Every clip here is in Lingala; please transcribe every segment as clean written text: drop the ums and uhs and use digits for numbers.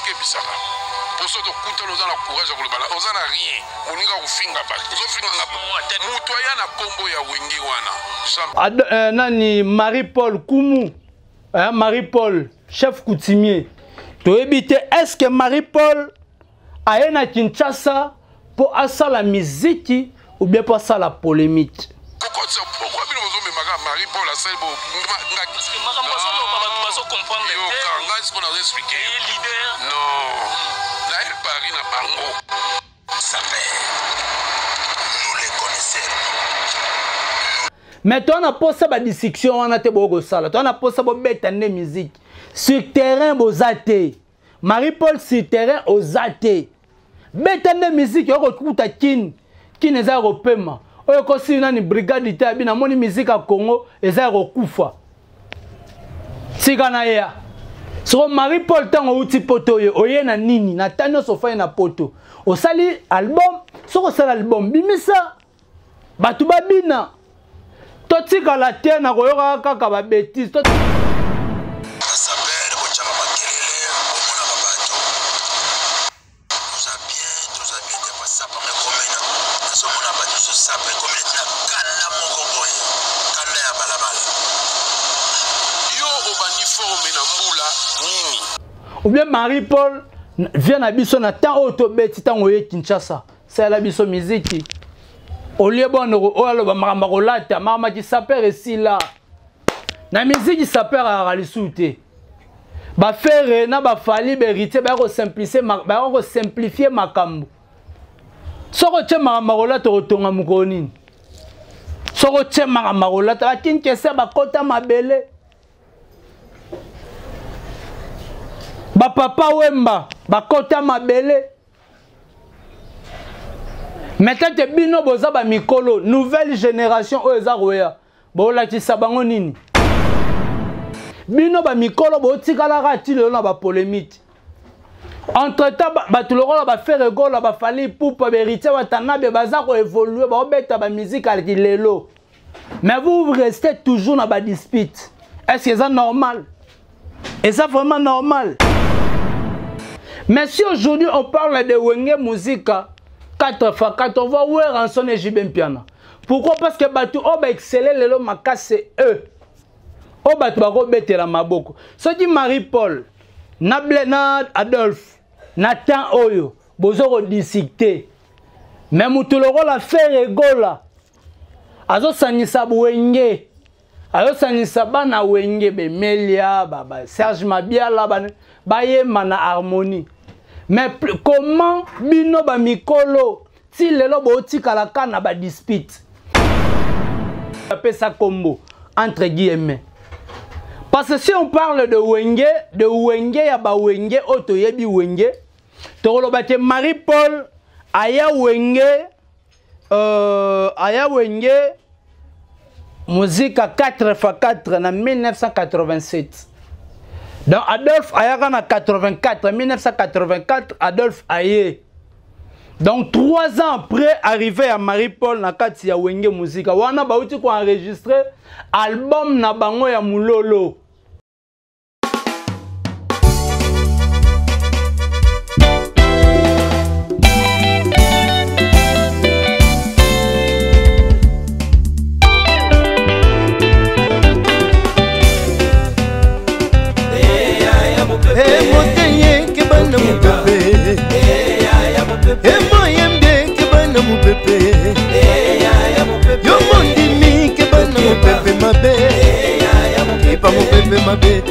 expliquer bisaka. Pour ça, tu as la courage pour le bala. On n'a rien. On n'a pas finga ba. On finga ba. Mutoya na kombo ya wengi wana. Nani Marie-Paul Koumou. Marie-Paul, chef coutumier. Tu éviter, est-ce que Marie-Paul a une Kinshasa pour ça la musique ou bien pour ça la polémique? Pourquoi Marie-Paul a ça? Parce que Marie-Paul va comprendre ce qu'on a expliqué. Non. Là, elle parie na bango. Ça fait. Nous les connaissons. Mais toi, on a posé la discussion, on a été beaucoup sale. Toi, on a posé la bête de musique. Sur terrain, aux athées. Marie-Paul, sur terrain, aux athées. Bête de musique, on recrute à Kin. Kin est européen. On a aussi une brigade d'Italie. On a une musique à Congo. Et ça, Koufa. Si on a sur Marie-Paul, tant on a poto, on a nini, na tano sofa na poto. On sali album, sur on sali album, bimisa, batuba bina. Toti ka la terre na koyoka kaka ba bêtise. Ou bien Marie-Paul vient à Bisso na tant autobeti tant oye Kinshasa. C'est la Bisso musique. Au lieu bon o marolata mama qui s'appelle ici là. Na musique qui s'appelle à Ralisouté. Ba faire na ba fali berité ba ko simplifier makambo. Soko tche marolata otonga mukoni. Soko tche marolata ba kinkese ba kota mabele. Ba papa wemba ba kota mabele. Maintenant que bino boza ba mikolo nouvelle génération o eza roya bo la ti sabango nini bino ba mikolo bo tikala rati le na ba polémique entre-temps ba tuloko ba faire rigolo ba fali poupa vérité watana be baza ko évoluer ba obeta ba musique al lelo mais vous restez toujours dans ba dispute. Est-ce que c'est normal? Et ça vraiment normal? Mais si aujourd'hui on parle de Wenge musique 4x4, on va voir en son Ejibem piano. Pourquoi? Parce que Batu Oba exceller le lo maka c'est eux. Oba tu bako bete la maboko. Ce qui Marie-Paul, na Blenad Adolphe, Nathan Oyo, bozoro disicté. Mais mutuloro la faire egola. Azo sanisa Wenge. Azo sanisa bana Wenge be Melia, baba Serge Mabiala ba yema harmonie. Mais comment bino ba mikolo si lelo bo tikala kana ba dispute appelle ça combo entre guillemets parce que si on parle de Wenge ya ba Wenge oto yebi Wenge to lo ba ke Marie-Paul aya Wenge musique à 4x4 en 1987. Donc Adolphe Ayaka en 84, 1984, Adolphe Aye. Donc 3 ans après, arrivé à Marie-Paul na kati ya Wenge musique. Wana bauti ko enregistrer album na bango ya Mulolo.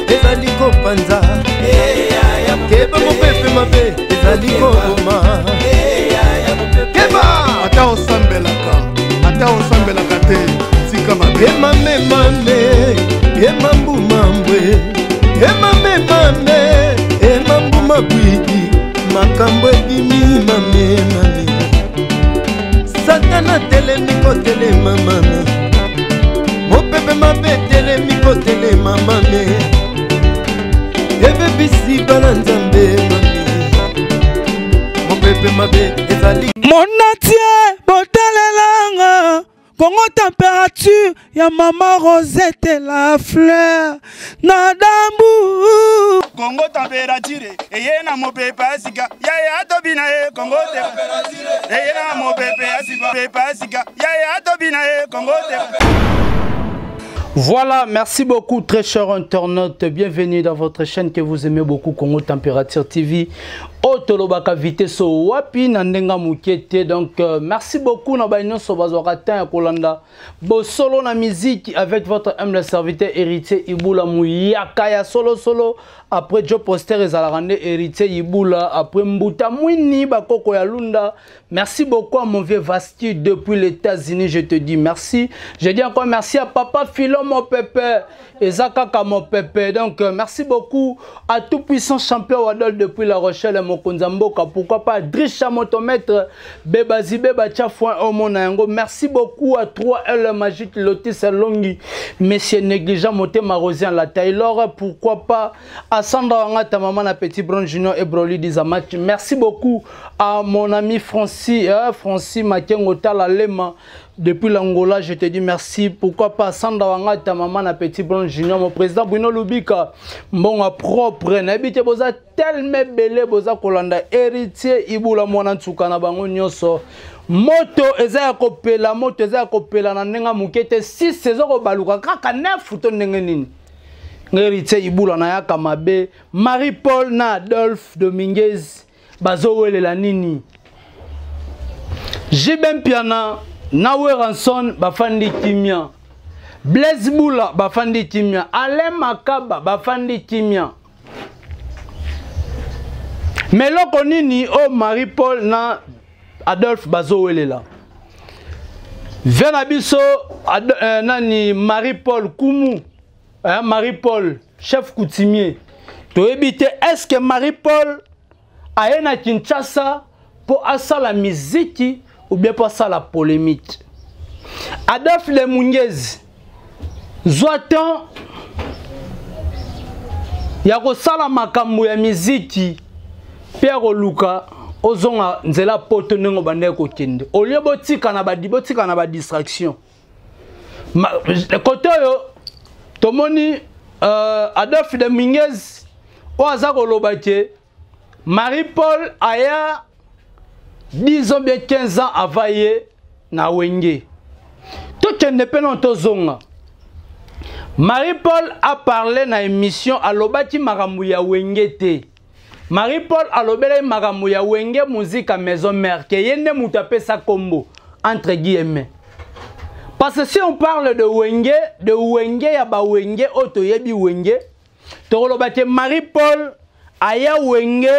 Ezaliko panza Keba mopepe mabe Ezaliko goma Keba Ata osambelaka te Sika mabe Emame mame Emambu mambwe Emame mame Emambu mabwiki Makambo ebimi mame mame Satana telemiko telema mame Mopepe mabe telemiko telema mame Ebe bisi balanzambe Mon bébé ma bé ezali Mon atie botelelanga Congo température, ya Maman Rosette la fleur, Nadambu. Congo température, eye na mopepa asika, ya tobina e Congo température, eye na mopepa asika, ya tobina e Congo température. Voilà, merci beaucoup très chers internautes, bienvenue dans votre chaîne que vous aimez beaucoup, Congo Température TV. Otolobaka vitesse wapi na ndenga mukete. Donc merci beaucoup na bañon so bazorata ya kolanda bo solo na musique avec votre humble serviteur héritier Ibula Muyaka ya solo après Joe Poster et Zalarande héritier Ibula après Mbuta Mwini bakoko ya Lunda. Merci beaucoup à mon vieux Vasti depuis les États-Unis, je te dis merci. Je dis encore merci à papa Philo mon pépé et Zakaka mon pépé. Donc merci beaucoup à tout puissant champion Wadol depuis La Rochelle mon Konzamboka, pourquoi pas Drisha Motomètre, Bebazi Beba Tchafouin Omonayango. Merci beaucoup à 3L Magique Lotis Longi, Monsieur Négligent Moté Marosien La Taylor, pourquoi pas à Sandra Wangata Maman la Petit Bron Junior et Broly Dizamatch. Merci beaucoup à mon ami Francis Makengo la Lema depuis l'Angola, je te dis merci. Pourquoi pas Sandra Wangata Maman la Petit Bron Junior, mon président Bruno Lubika, mon propre n'habite boza tellement belé boza kolanda héritier Ibula Mwana Tsukana bango nyoso. Moto eza kopela, moto eza kopela na nenga mukete 6 saisons ko baluka kaka 9 futo ndenge nini. Héritier Ibula na yaka mabe, Marie-Paul na Adolphe Dominguez bazo welela nini. Jibem Piana Nawe Ranson bafandi kimia, Blaise Boula bafandi kimia, Alain Makaba bafandi kimia. Meloko nini o Marie-Paul na Adolphe bazowelela. Venabiso nani Marie-Paul Kumu, Marie-Paul chef coutumier. To éviter est-ce que Marie-Paul a na Kinshasa pour asala miziki ou bien pour ça la polémique. Adolphe Le Munguez Zoatan Yako sala makambo ya miziki Pierre Luka ozonga nzela poto nengo bande ko kende. Olio botika na ba distraction. Côté yo tomoni Adolphe Le Munguez oaza ko lobake Marie-Paul aya 10 ans bien 15 ans avaye na wenge. Tout ne peut non tozonga. Marie-Paul a parlé na émission à l'obati makambu ya wenge te. Marie-Paul a lobele makambu ya wenge musique à maison mère que yende mutape sa combo entre guillemets. Parce que si on parle de wenge ya ba wenge oto yebi wenge to lobati Marie-Paul aya wenge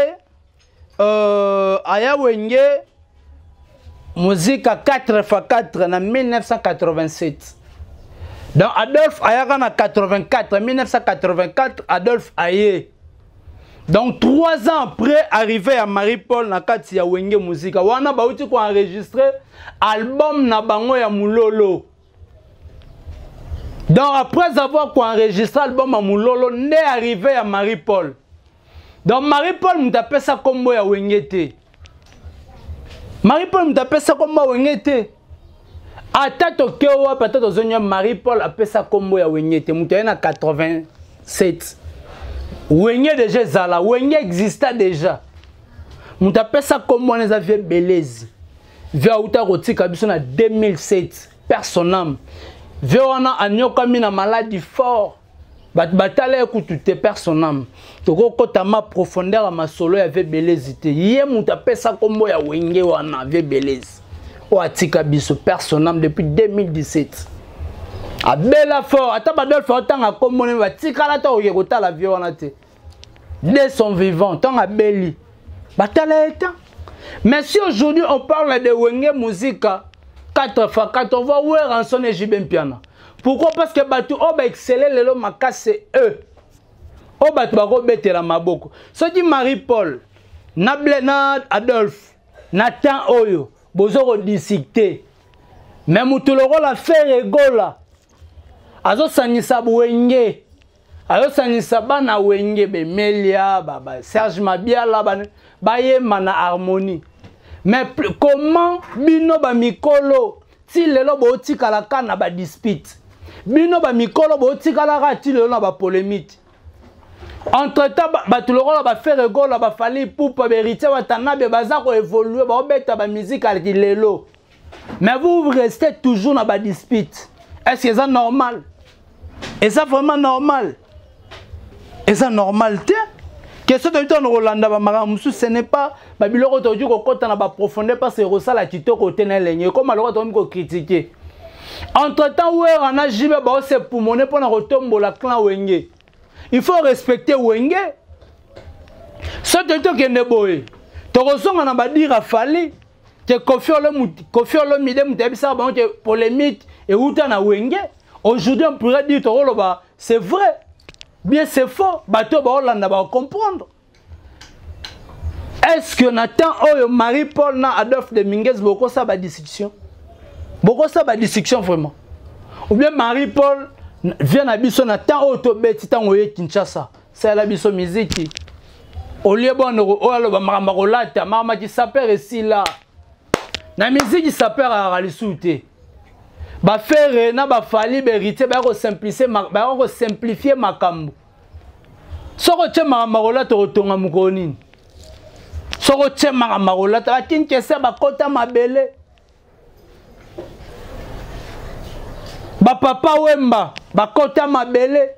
musique à 4x4 en 1987. Donc Adolphe Ayaka en 84, 1984, Adolphe Aye. Donc 3 ans après, arrivé à Marie-Paul na kati ya wenge musique. Wana bauti ko enregistrer album na bango ya Mulolo. Donc après avoir enregistré l'album à Mulolo, n'est arrivé à Marie-Paul. Donc Marie-Paul m'tapé ça comme ya wengete. Marie-Paul m'tapé ça comme wengete. Atato kewa peut-être zonya Marie-Paul a ça comme ya wengete. M'tapé na 87. Wenge déjà zala, wenge existait déjà. M'tapé ça comme on les avait belez. Via uta rotika biso na 2007. Personnam. Via wana anyoka mina maladie fort. Batale écoute personnam. Toko kota ma profondeur à ma solo avait belezité. Yé mutape sa kombo ya wenge wana avait belez. O atika biso personnam depuis 2017. A bela fort, ata badol fort tanga kombo ne batika la ta oyekota la vie wana te. Dès son vivant, tanga beli. Batale eta. Mais si aujourd'hui on parle de wenge musique 4x4, on va voir Ranson et Jibem Piana. Pourquoi? Parce que batu oba exceller lelo makase eux. Oba tu bako bete la maboko. So di Marie-Paul, na Adolphe, Nathan Oyo, bozoro disicté. Mais mutuloko la faire egola. Azo sanisa wenge. Azo sanisa bana wenge be Melia, baba Serge Mabiala ba yema na harmonie. Mais comment bino ba mikolo ti lelo botikalaka na ba dispute bino ba mikolo botikalaka ti lelo na ba polémique entre temps bato lokola ba faire egola ba fali poupa héritier watanabe baza ko évoluer ba obeta ba musique alki lelo mais vous restez toujours dans ba dispute. Est-ce que c'est normal? Et ça vraiment normal? Et ça normal te? Question de temps Rolanda ba maramusu ce n'est pas ba biloko to diko kota na ba profondeur parce que rosala kitoko te na lenye comme aloko to ko critiquer. Entre-temps où on a jibe ba se poumoner pour na retombola clan Wenge. Il faut respecter Wenge. Ce temps que ne boy. To rosonga na ba dire fali que Kofiolo mide mutebisa ba que polémique et uta na Wenge. Aujourd'hui on pourrait dire to roloba c'est vrai. Bien c'est faux, bateau ba Hollande va comprendre. Est-ce que Nathan Oyo Marie-Paul na Adolphe de Minguez beaucoup ça ba discussion? Beaucoup ça ba discussion vraiment. Ou bien Marie-Paul vient à biso Nathan Oyo to beti tango ye Kinshasa. C'est la biso musique. Au lieu bon o ba maramolata mama qui s'appelle ici là. Na musique qui s'appelle à Ralisouté. Ba faire na ba fali vérité ba ko simplifier makambo. Soko tshema marola to tonga mukoni. Soko tshema marola ta tinkese ba kota mabele. Ba papa wemba ba kota mabele.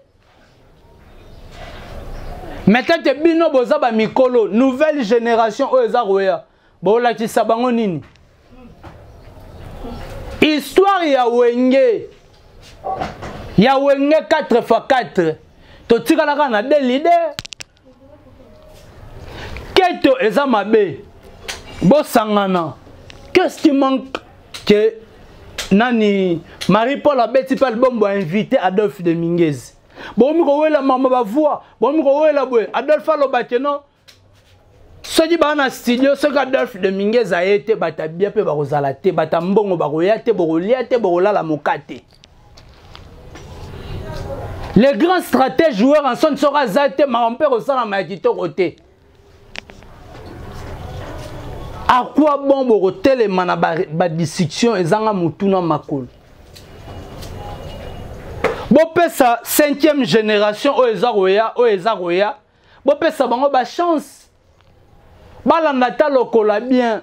Maintenant te bino boza ba mikolo nouvelle génération o eza roya. Bo la tisa bango nini? Histoire ya Wenge 4x4 to tikalaka na des leaders keto eza mabe bo sangana qu'est-ce qui manque que nani Marie-Paul abeti pa album ba invité Adolphe de Minguez bon mi ko wela mama ba voix bon mi ko wela boy Adolphe alobate non soki bana studio soki Adolphe de Minguez a été batabia pe bakozala te batambongo bakoya te bokolia te bokolala mokate. Les grands stratèges joueurs en son sera zate marampe osala makito côté. À quoi bon bokotele mana ba discussion ezanga mutuna makolo. Bo pesa 5e génération o ezaroya bo pesa bango ba chance. Balanda ta lokola bien.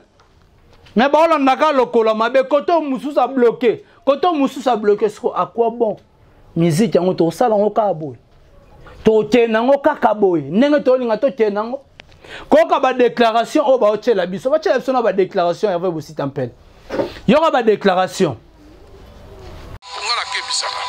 Mais balanda ka lokola mabe koto mususu a bloqué. Koto mususu a bloqué à quoi bon? Musique yango to sala ngo ka boy. To tenango kaka boy. Nenge to linga to tenango. Koka ba déclaration o ba otela biso. Ba tshela biso na ba déclaration ya vous site appel. Yora ba déclaration. Ngala kebisaka.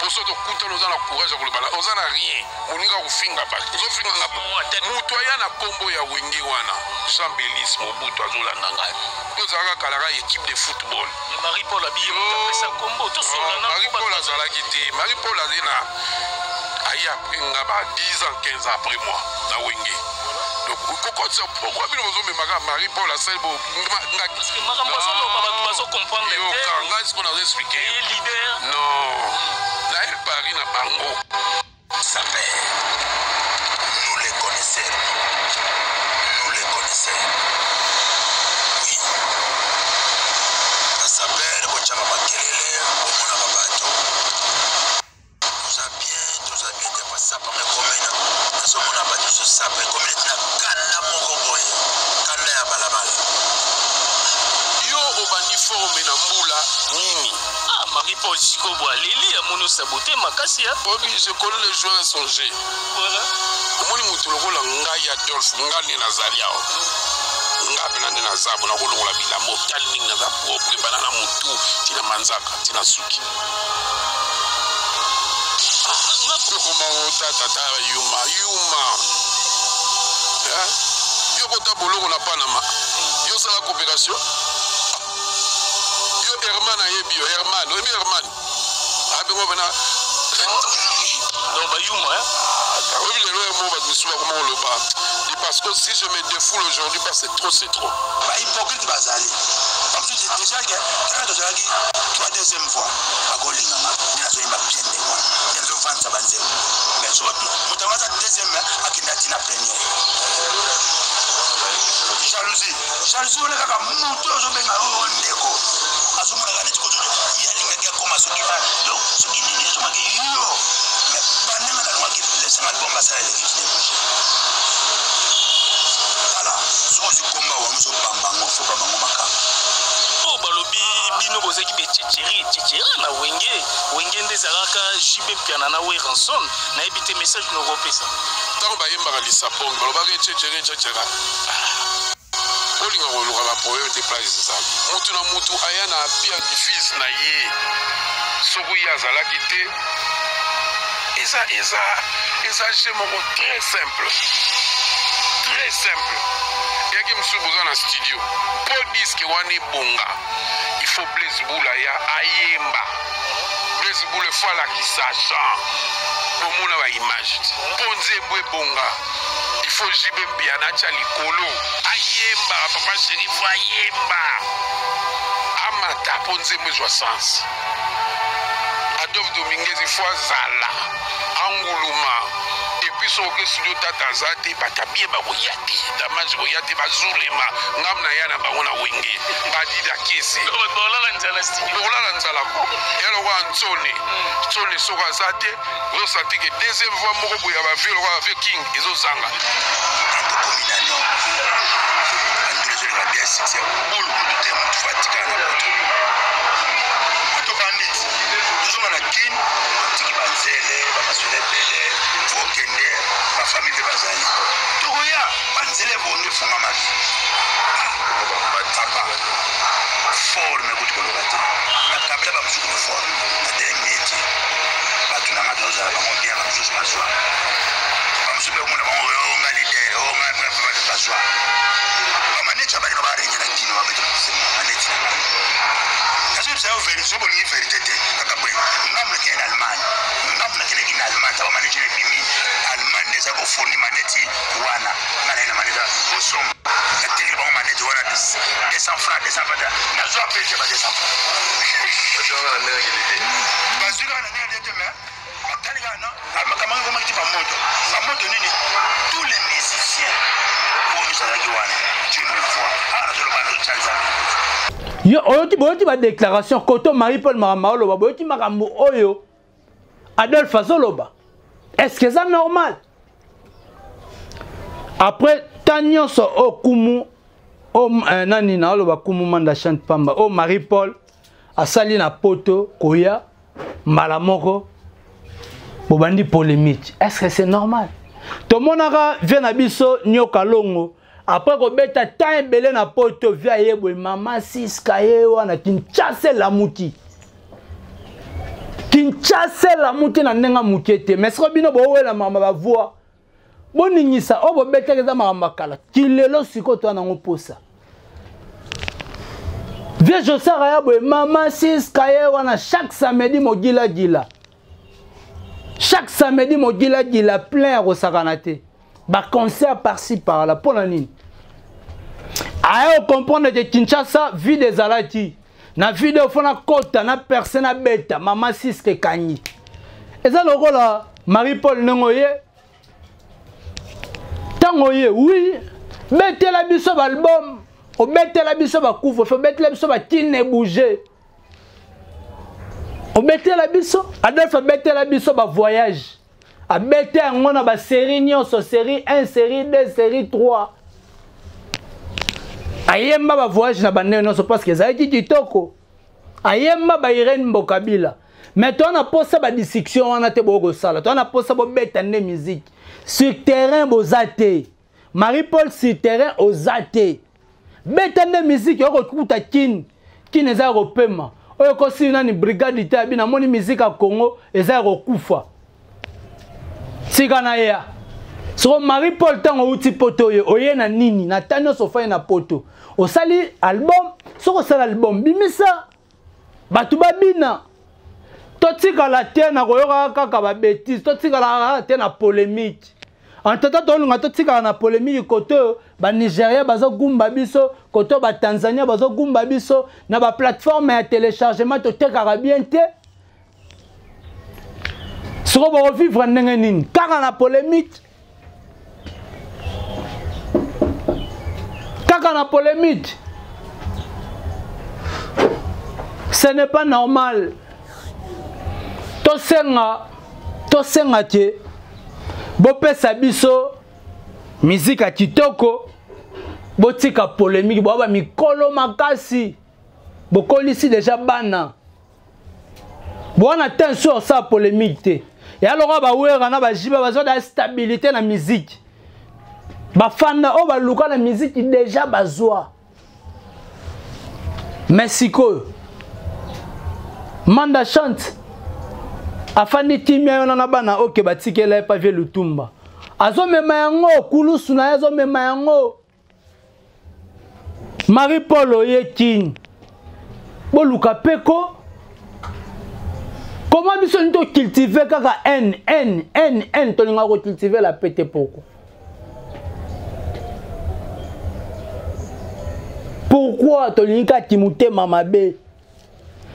Poso to kuta no za na courage ko lebala. Ozana rien. Moninga ko finga ba. Zo finga ngapa. Mutu ayana kombo ya Wenge wana. Jean Bélis Mobutu azolanda ngai. Tozaka kalaka équipe de football. Marie-Paul a bien appelé ça combo to solana. Marie-Paul azalaki te. Marie-Paul azena aya pinga ba 10 ans 15 ans après moi na Wenge. Donc pourquoi bino bozo memaka Marie-Paul aselbo ngaki. Parce que makambo solo ba baso comprendre. Yo kanga ce qu'on a expliqué. Leader. Non. Na el Paris na bango. Ça fait. Nous les connaissons. Nous les connaissons. Oui. Ça s'appelle Bochama Makelele, Omona Babato. Nous a bien dépassé par mes communes. Nous sommes en abattu ce sapé comme il est à Kanda Mokoboy. Kanda ya Balabala. Yo obaniforme na mbula nini? Ah, Marie-Paul Sikobo Lili a mono saboté makasi ya. Bobby, je connais les joueurs et son jeu. Voilà. Omoni mutu lokola ngai Adolphe ngani nazalia. Ngapi nande na zabu na kolongola bilamo tali na za propre banana mutu tina manzaka tina suki. Comment tata yuma. Yo kota boloko na Panama. Yo sala coopération. Yo Herman ayebio Herman, oyebi Herman. Abengo bana. Donc ba yuma Oui, le mot va me souvenir comment on le bat. Et parce que si je me défoule aujourd'hui, c'est trop. Bah, hypocrite Bazali. Parce que déjà, quand tu as dit 3e fois, à Golinga, il a bien de moi. Il a vendre sa bande. Mais je vois, tu as 2e à Kinatina première. Jalousie, on a un mouton, je vais azomona kana tikoto yalinga kia koma sokita lo sokini ni zomake yo mais bananga kana waki laisse ma bomba ça les qui voilà so komba wa muso bambango fo bambango makamba oh balobi bino bozaki be tchétchéri na wenge ndezalaka jibe piana na we ranson na ebité message no kopesa tant ba yembaka lisapong balobaka tchétchéri olinga koluka baproblème te place ezali mutu na mutu aya na pire difficile na ye soki ye azalaki te eza jeu moko très simple eyaki mosusu boza na studio po diske wana ebonga il faut Blaise Bula ya ayemba Blaise Bula efo alakisa jean bomona baimage mpo nzembo ebonga il faut jibe mpiana atya likolo ayemba papa sherifu ayemba amata mpo nzembo ezwa sansi Adolphe Dominguez ifo azala anguluma epuis soki studio tata aza te batabie bakoya te damage koya te bazulema ngamu na ya na bango na wenge badida kesi bolala nzala ko eloko ya ntsone soko aza te ozosanti ke deuxième fois moko boye ya bavie lokola bavie king ezozanga ma famille de Bazali. Togoya, Banzele Boni Fongamaki. Papa, fort, mais vous connaissez. La table va vous jouer fort. La dernière, tu n'as pas de choses à bien, la chose à soi. Je suis on a l'idée, on a pas de soi. On a net, ça va y avoir rien qui nous va mettre en net. Vous avez fait une bonne vérité. On a en Allemagne. On a en Allemagne, ça va manager les bimi. Allemagne, des agos fournis manetti, wana. On a une manette au son. La télé, on manette, on a 200 francs, 200 francs. On a joué à payer 200 francs. Parce qu'on a la négalité. Parce qu'on a la négalité, mais. Tous les musiciens, tu me vois. Yo oyoti ba déclaration koto Marie-Paul Maramalo boyoti makambo oyo Adolphe azoloba. Est-ce que c'est normal? Après tanyoso okumu o nani na oloba kumu manda chante pamba o Marie-Paul asali na poto koya malamoko bobandi polémique. Est-ce que c'est normal? To monaka vient na biso nyoka longo. Après ko beta temps belé na poto via yebwe mama Siska ye wana Kinshasa la muti. Kinshasa la muti na nenga mukete. Mais ce bino bo wela mama ba voix. Boningisa o bo beta keza mama kala. Kilelo siko to na ngoposa. Via Josara yebwe mama Siska ye wana chaque samedi mogila gila. Chaque samedi mogila gila plein au sakanate. Ba concert par-ci par-là pour la ligne. Ayo comprendre que Kinshasa vie des alati. Na vidéo fona kota na personne na beta mama Siska kanyi. Et ça le rôle là Marie-Paul Nengoye. Tangoye oui, mettez la biso album, o mettez la biso ba couvre, faut mettre la biso ba tine bouger. O mettez la biso, Adolphe mettez la biso ba voyage. A mettez on a ba série nyonso, série 1, série 2, série 3. Ayemba ba voyage na bande nyonso parce que ça dit kitoko. Ayemba ba Irene Mbokabila. Mais toi on a posé ba discussion on a te boko sala. Toi on a posé ba beta ne musique. Sur terrain bozate. Marie-Paul sur terrain ozate. Beta ne musique yo kokuta kin. Kin eza repema. Oyo kosi nani brigade itabi na moni musique a Congo eza kokufa. Sikana ya. So Marie-Paul tango uti poto yo oye na nini na tanyo sofa na poto. Osali album, soko sala album bimisa. Batu babina. Totika la te na koyoka kaka ba bêtise, totika la te na polémique. En tout cas tolunga totika na polémique koto ba Nigeria bazo gumba biso, koto ba Tanzania bazo gumba biso na ba plateforme ya téléchargement to tekaka bien te. Soko ba vivre ndenge nini? Kaka na polémique. Kaka na polémique. Ce n'est pas normal. Tosenga te bopesa biso musique ya kitoko botika polémique boba mikolo makasi bokolisi déjà bana bona tension sa polémique te ya loko ba wera na ba jiba bazo da stabilité na musique ba fanda o ba luka na musique déjà bazwa Mexico Manda chante afandi timia yona na bana oke batikela pa vie lutumba azo mema yango kulusu na azo mema yango Marie Paul Oyekin boluka peko comment biso nito cultiver kaka n to linga ko cultiver la pete poko pourquoi to linga kimute mamabe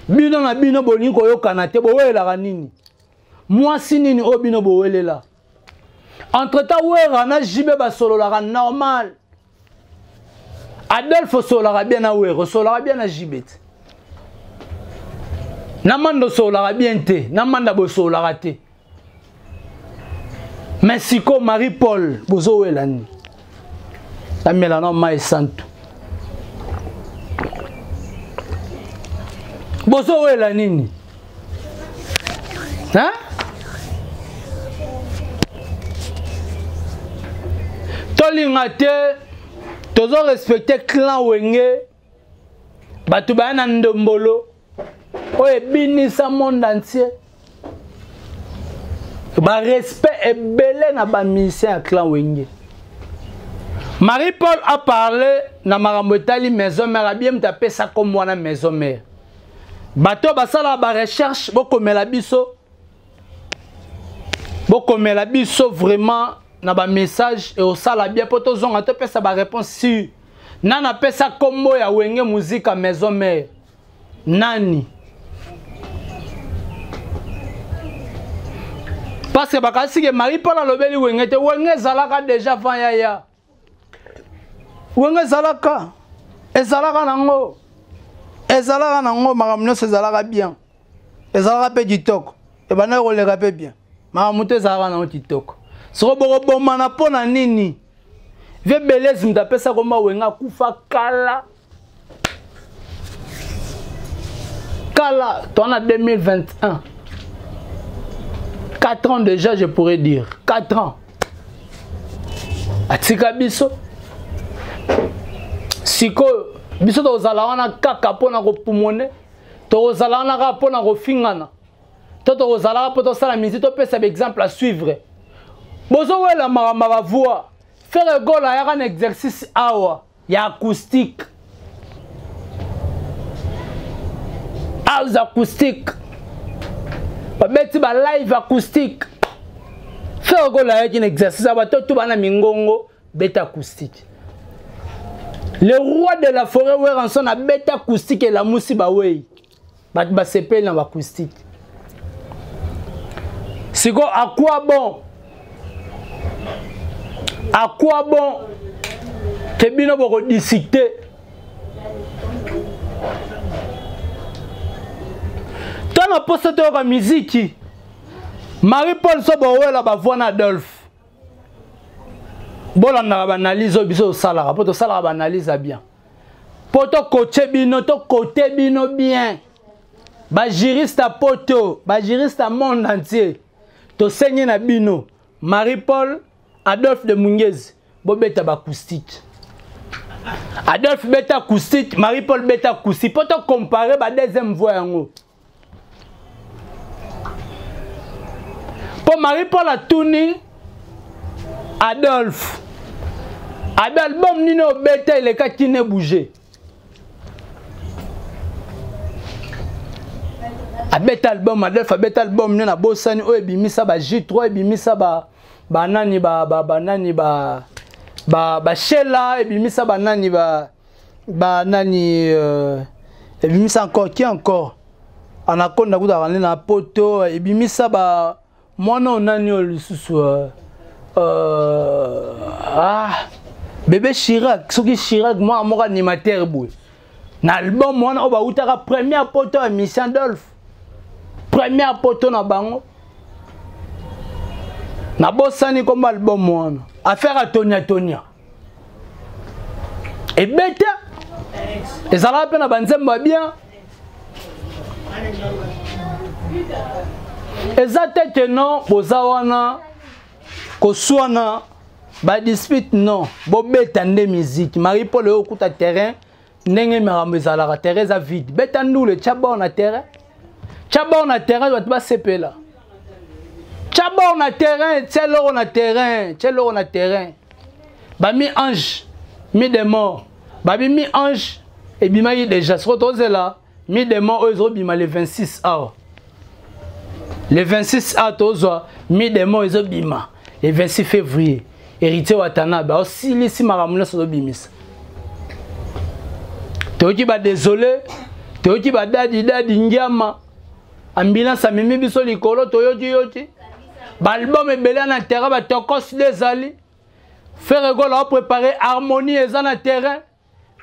bino na bino bolingi koyokana te bowelaka nini mwasi nini o bino bowelela entre temps wera na jibe basololaka normal Adolphe sololaka bien na wera sololaka bien na jibe te na mando sololaka bien te na manda bosololaka te Mexico Marie Paul bozowela nini amela na mai santo bozowela nini hein tolinga te tozo respecter clan wenge batu bana ndombolo oye binisa monde entier ba respect ebele na ba mission ya clan wenge Marie Paul a parlé na makambo etali maison mère bien mtape sa comme wana maison mère bato basala ba recherche bokomela biso vraiment na ba message et au sala bien poto zonga to pesa ba réponse si nana pesa kombo ya wenge musique à maison mère nani parce que bakasi ke Marie Paul alobeli wenge te wenge zalaka déjà avant yaya wenge zalaka ezalaka nango ezalaka nango makambo nyonso ezalaka bien ezalaka mpe kitoko ebanda koleka mpe bien makambo te ezalaka nango kitoko soko bokobomana mpo na nini vie belezi mutu apesa komba wenga akufa kala toana 2021 4 ans déjà je pourrais dire 4 ans atika biso sikoyo biso tozala wana kaka mpona kopumone tozala wana kaka mpona kofingana to tozala mpo tosala misi topesa baexemple à suivre bozowela makambo bavoix faire egole ayaka na exercice awa ya acoustique house acoustique babeti ba live acoustique faire egole ayaki na exercice awa to bana mingongo beta acoustique. Le roi de la forêt Weranson a bête acoustique et la moussi bawei. Ba sepel dans acoustique. C'est quoi à quoi bon? À quoi bon? Que bino boko discuter. Tant la poste de musique. Marie Paul so bawela ba voix na Adolphe. Bon, on a analysé au salaire, pour tout ça, on analyse bien. Pour tout côté bino, tout côté bino bien. Ba juriste à poto, ba juriste à monde entier. To seigne na bino. Marie Paul, Adolphe de Munguez, bo beta ba acoustique. Adolphe beta acoustique, Marie Paul beta acoustique. Pour tout comparer ba deuxième voix yango. Pour Marie Paul a tourné Adolphe. Album nino beta il est qui ne bouger. Abeta album Adolphe abeta album nina bosani o ebimisa ba J3 ebimisa ba nani ba Shela ebimisa ba nani ebimisa encore qui encore anakonda kuda na poto ebimisa ba mwana nani o lisusu bébé Chirac, ce qui Chirac, moi, animateur, na album wana o ba utaka première poto ya Miss Adolphe première poto na bango na bosani comme album wana affaire à Tonia et bête ezala pe na banzemba bien ezate non boza wana koswana ba dispute non bobeta nde musique Marie-Paul okuta terrain ndenge makambo ezalaka terrain eza vide beta ndule tchaba na terrain bato basepela tchaba na terrain tchelo na terrain bami ange mi de mort babi mi ange et bimaki déjà ce que là mi de mort eux bima le 26 heures le 26 heures tozwa mi de mort eux bima le 26 février héritier Watanabe aussi lisi makamuna so bimisa toki ba désolé toki ba dadi ngiama ambulance amemi biso likolo toyoki ba album ebele na terrain ba tokos desali faire gola a préparer harmonie eza na terrain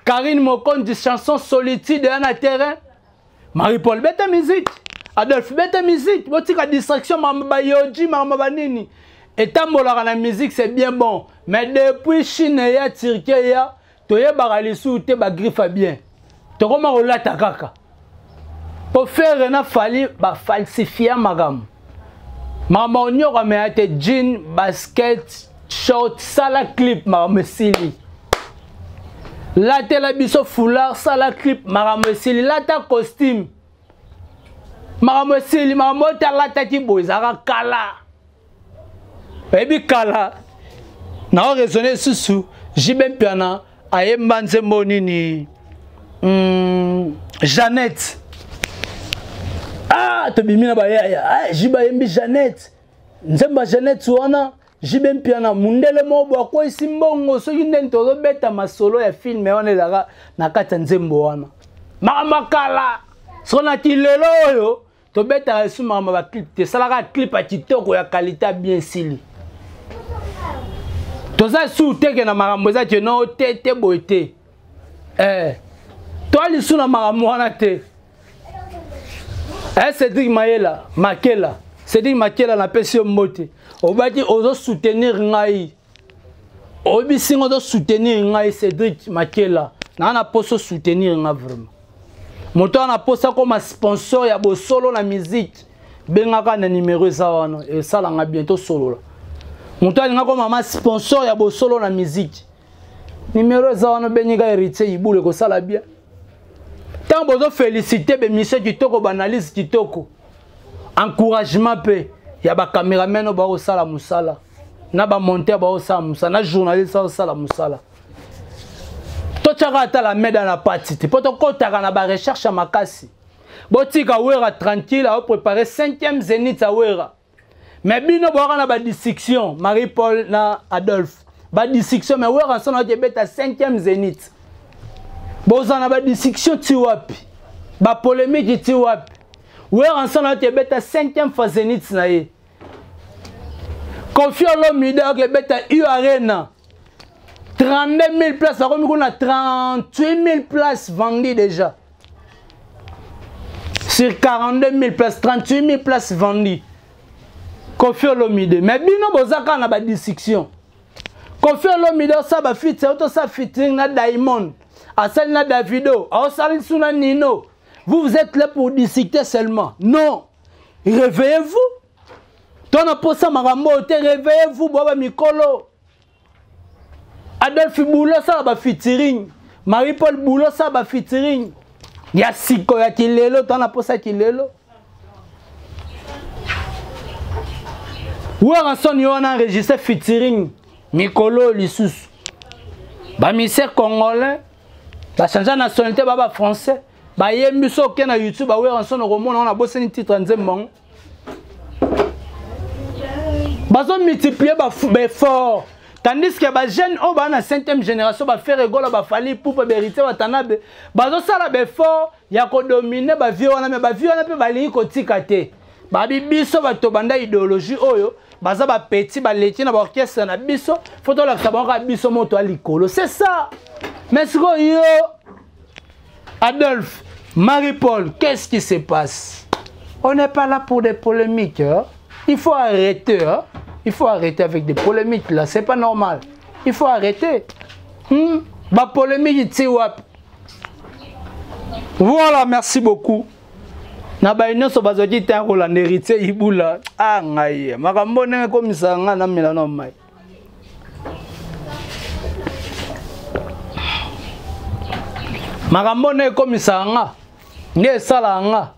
Karine Mokondi chanson solitude na terrain Marie-Paul beta musique Adolphe beta musique botika distraction mamba yoji mamba nini etambolaka na musique c'est bien bon mais depuis Chine ya Turquie ya toyebaka lisu te ba griffe bien tokoma kolata kaka pour faire na fali ba falsifier magam mama onyoka me ate jean basket short sala clip mama sili la tela biso foulard sala clip mama sili la ta costume mama sili mama ta la ta ki bozaka kala ebi kala na raisonner susu jibem piana ayemba nzembo nini Jeannette to bimina ba ya jiba yembi Jeannette nzemba Jeannette wana jibem piana mundele mobo kwa isimbongo soki ndento zo beta masolo ya film wana daga na kata nzembo wana mama kala sona tilelo oyo to beta su mama ba clip te salaka clip a kitoko ya qualité bien sili toza su teke na makambo za te no te boite toi li su na makambo wana te Cédric Mayela Makela Cédric Makela na pesi mbote obaki ozo soutenir ngai obisingo ozo soutenir ngai Cédric Makela na poso soutenir nga vraiment moto na posa comme sponsor ya bo solo na musique bengaka na numéro za wana et ça la bientôt solo la moto alinga comme mama sponsor ya bo solo na musique numéro za wana beninga héritier ibule ko sala bien tant bozo féliciter be monsieur kitoko banalise kitoko encouragement pe ya ba cameraman ba ko sala musala na ba monteur ba ko sala musala na journaliste ba ko sala musala to tchaka ta la meda na partie te poto kotaka na ba recherche makasi botika wera tranquille a préparer 5e zénith a wera mais bino boka na ba dissection Marie-Paul na Adolphe ba dissection mais wera sona te beta 5e zénith bozana ba dissection ti wapi ba polémique ti wapi wera sona te beta 5e fois zénith na ye Confio l'omida que beta U Arena 32 000 places, on a 38 000 places vendues déjà. Sur 42 000 places, 38 000 places vendues. Confio l'omide. Mais bino bozaka na ba dissection. Confio l'omide ça ba fit, c'est ça featuring na Diamond. Asal na Davido, asal suna Nino. Vous êtes là pour discuter seulement. Non. Réveillez-vous. Ton aposa marambo te réveillez-vous baba mikolo. Adolphe Boulot ça ba featuring. Marie-Paul Boulot ça ba featuring. Ya siko ya kilelo ton aposa kilelo. Ou ranson yo on a enregistré featuring mikolo lisusu. Ba misère congolais. Ba changer nationalité baba français. Ba yembi so ke na YouTube ba we ranson romona on a bossé un titre nzembo. Bazo multiplier ba fort. Tandis que les jeunes qui sont dans la 5e génération, ils font rigolo, ils font pour hériter Watanabe. Ils ont fort, ils ont dominé, ils ont mais ils ont fait biso batobanda idéologie oyo baza ba petit ba leti na ba orchestre na biso photo la sabonga biso moto alikolo c'est ça mais siko yo Adolphe, Marie-Paul, qu'est-ce qui se passe? On n'est pas là pour des polémiques. Hein? Il faut arrêter. Hein? Il faut arrêter avec des polémiques là. C'est pas normal. Il faut arrêter. Bah polémique, voilà, merci beaucoup. Na ba ino so bazoti tango la héritier ibula. Ah ngai. Makambo ne comme ça na milano mai. Makambo ne comme ça nga. Ne sala nga.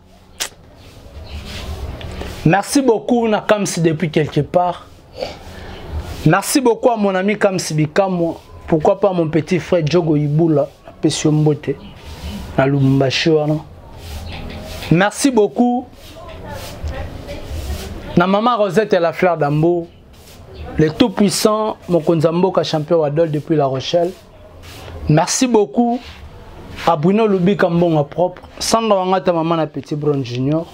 Merci beaucoup na Kamsi depuis quelque part. Merci beaucoup à mon ami Kamsi Bikamo. Pourquoi pas mon petit frère Djogo Ibula, na Pesio Mbote, na Lubumbashi wana. Merci beaucoup. Na maman Rosette et la fleur d'Ambo, le tout puissant Mokonzamboka champion Wadol depuis La Rochelle. Merci beaucoup à Bruno Lubi Kambonga propre, Sandra Wangata maman na Petit Brown Junior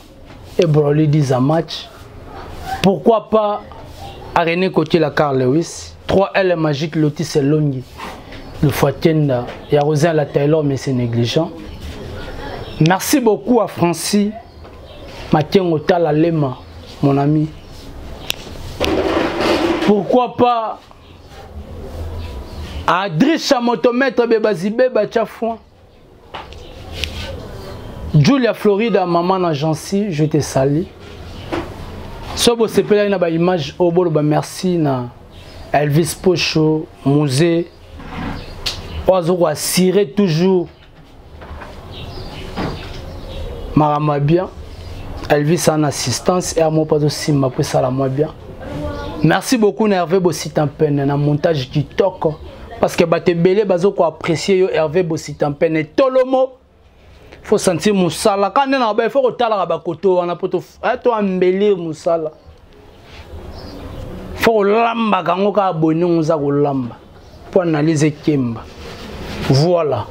et Broly 10 à match. Pourquoi pas à René Cotier la Carl Lewis, 3L magique Lotis et Longi, le Foitienda, il y a Rosin la Taylor mais c'est négligent. Merci beaucoup à Francis, Mathieu Otala Lema, mon ami. Pourquoi pas à Adrisha Motomètre Bébazibé Bachafouin. Julia Florida, maman Agency, je te salue. Si vous avez une image, merci na Elvis Pocho, Musée. Vous assurer toujours. Marama bien. Elvis en assistance et à mon pas aussi m'a pris ça la moi bien. Merci beaucoup Hervé Bossitampen na montage TikTok parce que baté belé bazo ko apprécier yo Hervé Bossitampen et tolomo. Faut sentir musala quand na ba il faut otala ba koto on a poto to embellir musala. Faut lamba kango ka abonné on za ko lamba pour analyser Kimba. Voilà.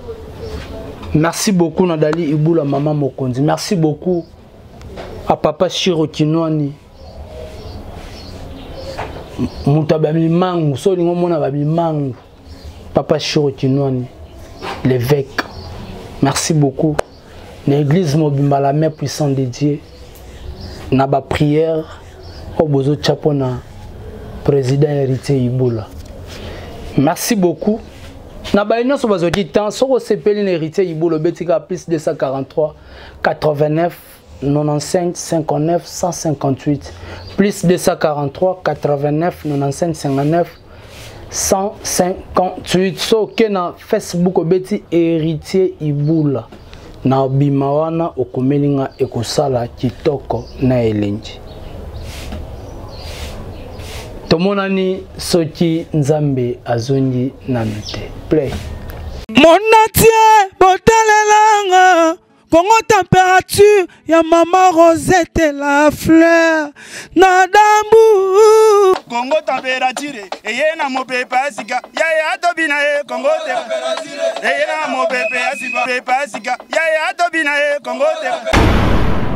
Merci beaucoup Nadali Ibula maman Mokonzi. Merci beaucoup à papa Shiro Kinwani. Mutababi mangu, so lingo mona babi mangu. Papa Shiro Kinwani, l'évêque. Merci beaucoup. L'église Mobimba la mère puissante de Dieu. Naba prière au bozo chapona président héritier Ibula. Merci beaucoup. Naba ino so bazo di temps so sepeli héritier Ibula betika plus 243 89 95 59 158 plus 243 89 95 59 158 so ke na Facebook obeti héritier Ibula na bimawana okomelinga ekosala kitoko na elengi tomonani soki nzambe azongi na mite play Monatie botalelanga Congo température ya maman Rosette la fleur Nadambu Congo température eye na mopepa asika ya tobina e Congo température eye na mopepa asika ya tobina e Congo température